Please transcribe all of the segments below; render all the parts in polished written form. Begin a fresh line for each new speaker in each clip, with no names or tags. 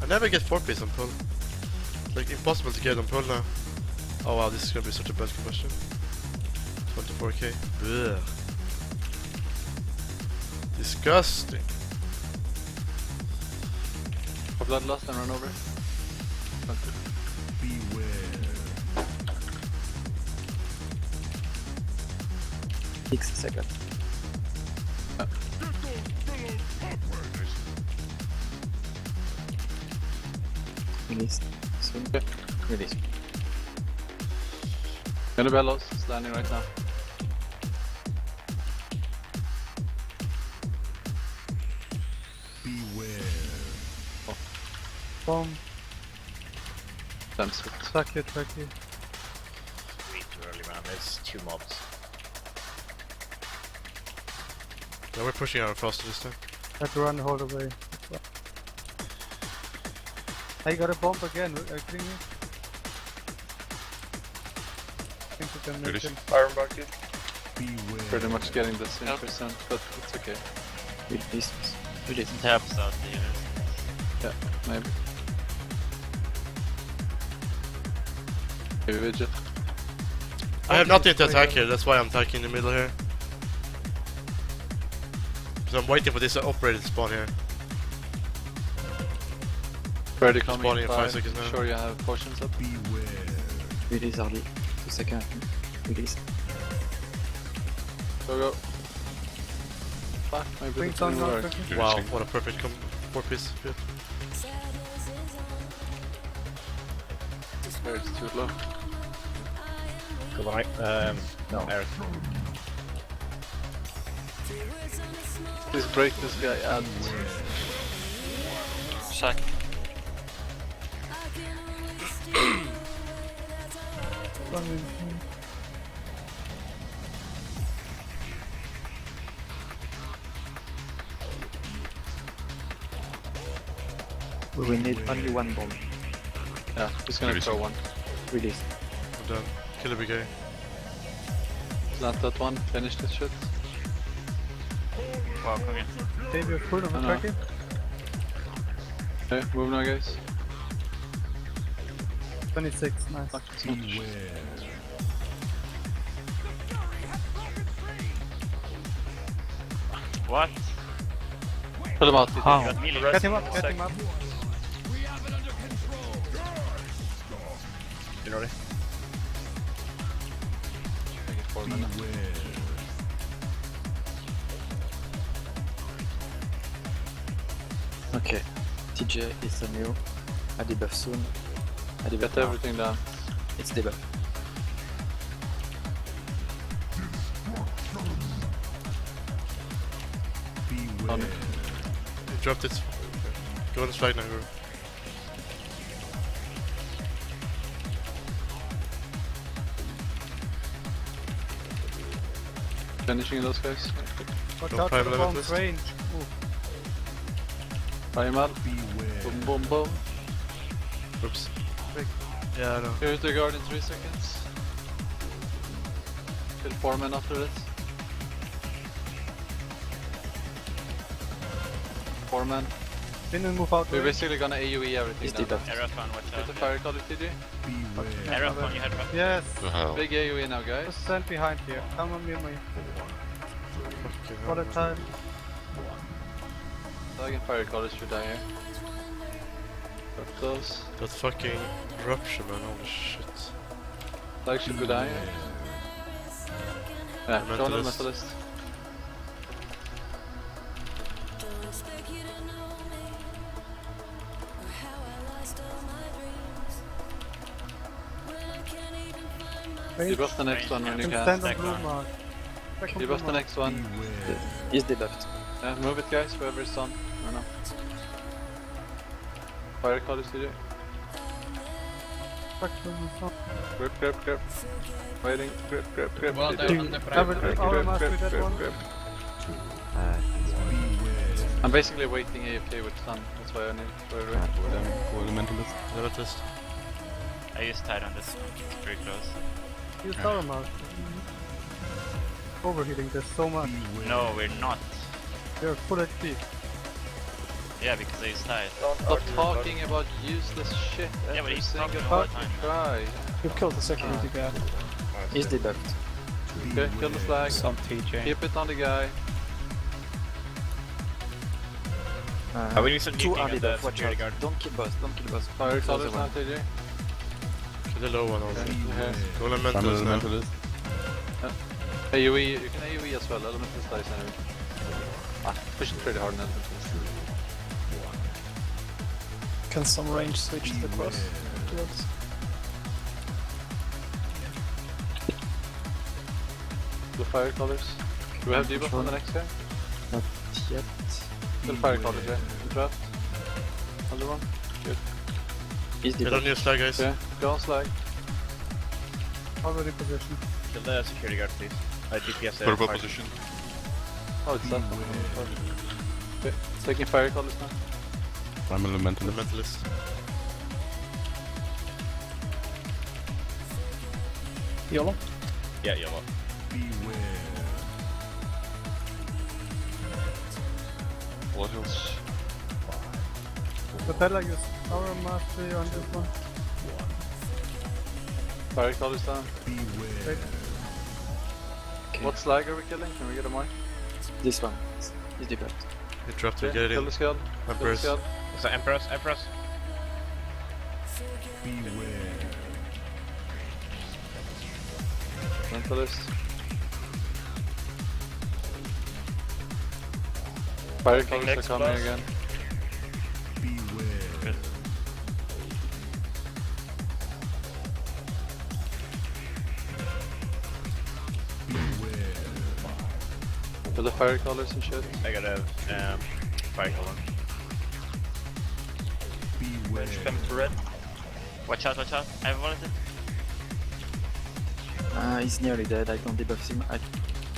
I never get 4-piece on pull. It's like impossible to get on pull now. Oh wow, this is gonna be such a bad combustion. 24k. Ugh. Disgusting.
For blood lost and run over.
Beware.
6 seconds. Release. Soon. Release.
Gonna be lost, it's landing right now.
Beware.
Bomb.
Damn sweet.
Track you, track you.
Way too early, man. There's 2 mobs.
Yeah, we're pushing our faster this time.
Had to run the whole way. I got a bomb again, clean me. I think we can make him.
Iron bucket.
Beware.
Pretty much getting the same percent, but it's okay.
Release.
Release some taps out the unit.
Yeah, maybe. Maybe Vigil.
I have nothing to attack here, that's why I'm attacking in the middle here. Because I'm waiting for this operator to spawn here.
Ready coming
Spawning
in
in 5
5
seconds now.
Sure you have potions up.
Beware.
Release early. 2 seconds. Release.
Go go. Fuck, maybe
Bring
the
some
thing
down
works.
quickly.
Wow, what a perfect 4-piece. Good.
There, it's too low.
Good one, no, Eric.
Please break this guy out.
Shack.
We will need only 1 bomb.
Yeah, he's gonna throw one.
Release.
I'm done. Kill a big guy.
Plant that one, finish this shit.
Wow, kom igen.
Dave, you're full of
I know.
tracking.
Okay, move now guys.
26, nice.
Fuck, it's not
Beware.
What?
Pull him out.
How?
You got melee.
Get him up, get him up.
You ready?
Make it 4 minutes.
Beware.
Okay. TJ is on you. I debuff soon. I debuff
Get
now.
everything down.
It's debuff.
On
Beware.
it.
You dropped it. Go on this flag now, bro.
Finishing those guys.
Watch
Don't
out for
prime
the
level
bomb's
list.
range.
Fire him out.
Beware.
Boom boom boom.
Oops. Yeah, I know.
Here's the guard in 3 seconds. Kill 4 men after this. 4 men.
Didn't move out.
We're basically gonna AoE everything
It's
now.
debuffed.
Arrow on, watch
Get the
out.
fire collar TJ.
Beware.
Arrow on, you had rough.
Yes.
Big AoE now guys.
Just stand behind here. Come on me.
Fucking
For the
hell.
time.
Tagging fire collars should die here. Got those.
That fucking rupture, man. Holy shit.
Flag should go down here. Yeah,
The
show them
Mentalist.
Mentalist.
Wait.
Debuff the next one when you
Can
can.
stand on
Back
blue
on.
mark. Back on
Debuff
blue
the
mark.
next one.
Beware.
He's debuffed.
Yeah, move it guys, whoever's on. I don't know. Fire collars TJ.
Back to blue mark.
Grip, grip, grip. Waiting, grip, grip, grip.
Well,
TJ.
they're-
Dude, have an hour mask with that one.
Beware.
I'm basically waiting AFK with stun, that's why I need fire rate.
Level test.
I just tied on this one. It's pretty close.
Use Tower Mask. Overheating this so much.
No, we're not.
You're full HP.
Yeah, because they used tired.
Stop talking about useless shit
Yeah, but
every
he's
single
talking all the
fucking
time.
try.
You've killed the security guy. He's debuffed.
Okay, kill the flag.
Some TJ.
Keep it on the guy.
We need some
two
nuking
are
on the
debuffed, watch
security
out.
guard.
Don't kill boss, don't kill boss.
Fire
Kill
colors
the
now,
one.
TJ.
Kill the low one also.
Okay.
Go elementals now.
AoE, you can AoE as well, elementals dice anyway. Push it pretty hard now.
Can some range switch to the cross? Towards.
The fire colors. Do we have debuff on the next guy?
Not yet.
Kill fire colors, yeah. Interrupt. Other one. Good.
He's
Get on
debuffed.
your slag, guys.
Okay, go on slag.
Already positioned.
Kill the security guard, please. DPS there.
Purple
Fire.
position.
Oh, it's that. Okay, taking fire colors now.
I'm elemental.
Elementalist.
YOLO?
Yeah, yellow.
Blood hills.
Capella use Tower Mastery on this one.
Fire colors down.
Wait.
Okay.
What slag are we killing? Can we get a mark?
This one. He's debuffed.
You dropped to
Okay,
get it
kill
in.
the scale. Kill the
Empress.
scale.
So Empress, Empress.
Mentalist. Fire colors are coming again. Kill the fire colors and shit.
I got a fire color. Mage come to red. Watch out, watch out. I have one.
He's nearly dead. I don't debuff him. I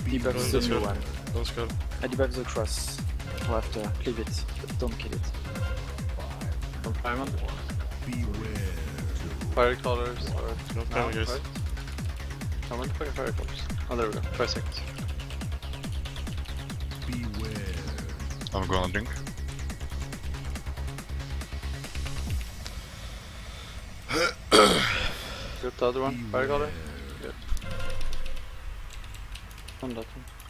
debuff
Don't
the
skull.
new one.
Don't skull.
I debuff the cross. We'll have to cleave it, but don't kill it.
From Fireman. Fire colors or...
No problem, guys.
right? I want to fucking fire colors. Oh, there we go. 5 seconds.
I'm gonna drink.
Good, the other one. Fire color. Good. On that one.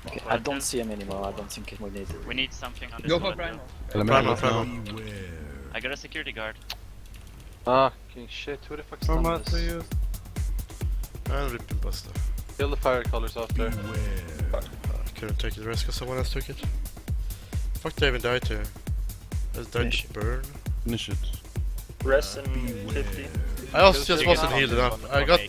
Okay, I don't see him anymore. I don't think we need.
We need something on this
Go
one.
for Primal.
Primal, primal.
I got a security guard.
Ah, king shit. Who the fuck
Tower
stunned
Mastery
this?
use.
And ripping buster.
Kill the fire colors off there.
Couldn't take the rest because someone else took it. Fuck, they even died here. Has died
Finish
to
it.
burn.
Finish it.
Rest in 50.
I also just wasn't healed enough. I got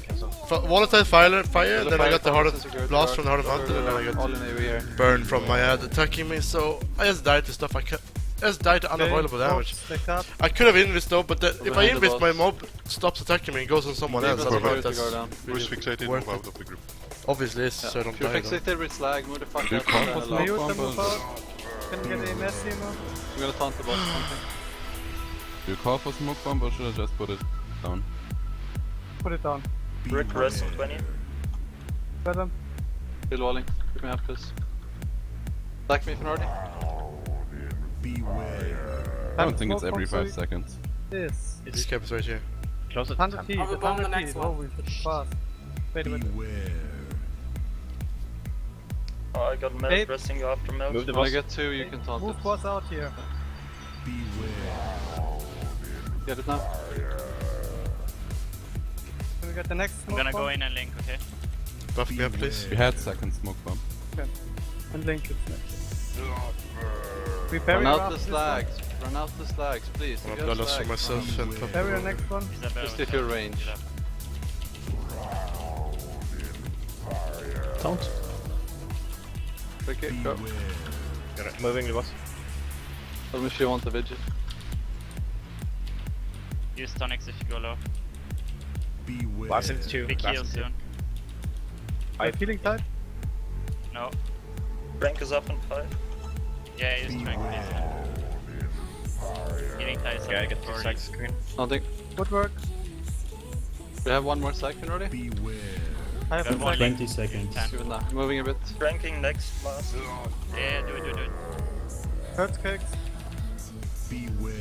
volatile fire,
Kill the
then I
fire
got the
colors
hardest
and security
blast from the
guard.
hardest mountain, and then I
All
got
in AoE here.
burned from my ad attacking me. So I just died to stuff I can. I just died to unavoidable damage.
Stick up.
I could have invis though, but if I
behind the
invis, my
boss.
mob stops attacking me and goes on someone
Leave
else.
the
I don't know if
security guard
that's
down.
Who's fixated?
worth
Move out of the group.
obviously is, so I
Yeah.
don't
If you're
die. though.
fixated with slag, move the fuck
You
out.
can't
of
put
the
May
hell
use
out.
them move out. Can get a messy now.
I'm gonna taunt the boss or something.
Do you call for smoke bomb or should I just put it down?
Put it down.
Rikh rest on 20.
Let them.
Kill walling. Pick me up, please. Black me from already.
I don't think it's every 5 seconds.
This.
This cap is right here.
Close it.
100 feet. 100 feet. Oh, we should fast. Wait.
Oh, I got melt
Hey.
resting you after melt.
Move the
When I
boss.
get 2, you can taunt
Move
it.
boss out here.
Get it now.
Can we get the next
I'm
smoke
gonna go
bomb?
in and link, okay?
Buff me up, please.
We had second smoke bomb.
And link it next. We bury
Run out
after
the
this one.
slags. Run out the slags, please.
I'm
If
gonna
you have
bloodlust for
slags,
myself and pop.
Bury our next one.
Isabel.
Just if you're range.
Don't.
Okay, go.
Got it. Moving the boss.
Tell me if you want the widget.
Use tonics if you go low.
Blast
Blast into 2. Big heal soon.
Healing type.
No.
Rank is up in 5.
Yeah, use strength, please. Healing ties. Yeah, I got 2 seconds screen.
Nothing.
Woodwork.
We have one more second already.
I have
Got
a
one
flag.
20 seconds.
Give it now. Moving a bit.
Ranking next last.
Yeah, do it.
Hurts kicked.
Beware.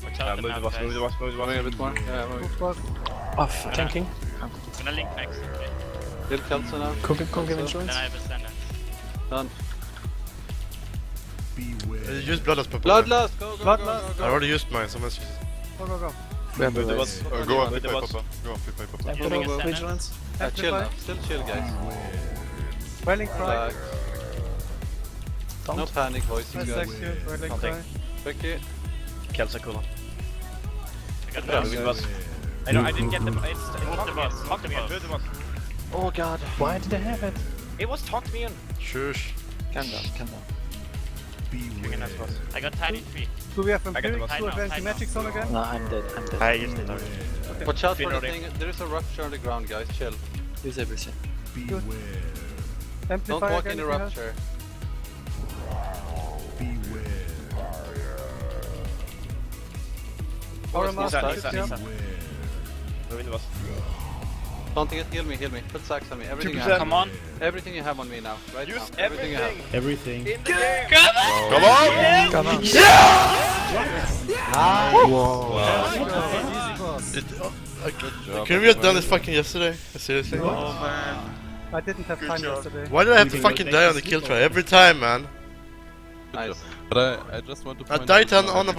Watch out,
Moving a bit more. Yeah, moving.
Move boss.
Off, tanking.
Gonna link next.
Little Kelso now.
Cooking
Then
insurance.
I have a standard.
Done.
Beware.
Use Bloodlust purple.
Bloodlust! Go, go,
Bloodlust.
go,
I
go,
already used mine, so let's use it.
Go, go, go.
We have
Go on,
Go,
pick my papa. Go on, pick my papa.
Using a standard.
Vigilance.
Chill
Amplify.
now. Still chill, guys.
Welling cry.
Relax. No panic, voices,
Nice
guys.
execute. Welling cry.
Ricky.
Kelso cool. I got
Yeah,
the
we
boss. I didn't get the it's talk to me on.
Oh god, why did I have it?
It was talk to me on.
Shush.
Calm down, calm down.
Beware.
I got tiny 3.
Do we have
got the
Empiric
boss.
to advance the
Time
magic zone again?
No, I'm dead.
used it already.
Watch out for the
Finally.
thing. There is a rupture on the ground, guys. Chill.
Use everything.
Beware.
Don't
Amplify
walk
again
in the
if you have.
rupture.
Beware.
Aura master.
Nisa.
Yeah.
Beware.
Don't get heal me. Put sacks on me. Everything you have.
Come on.
Everything you have on me now. Right now. Everything you have.
Everything.
Come on!
Come on.
Easy boss.
Couldn't we have done this fucking yesterday? Seriously?
Oh man. I didn't have time yesterday.
Why did I have to fucking die on the kill try every time, man?
Nice.
But I just want to
I
point
died
out
on a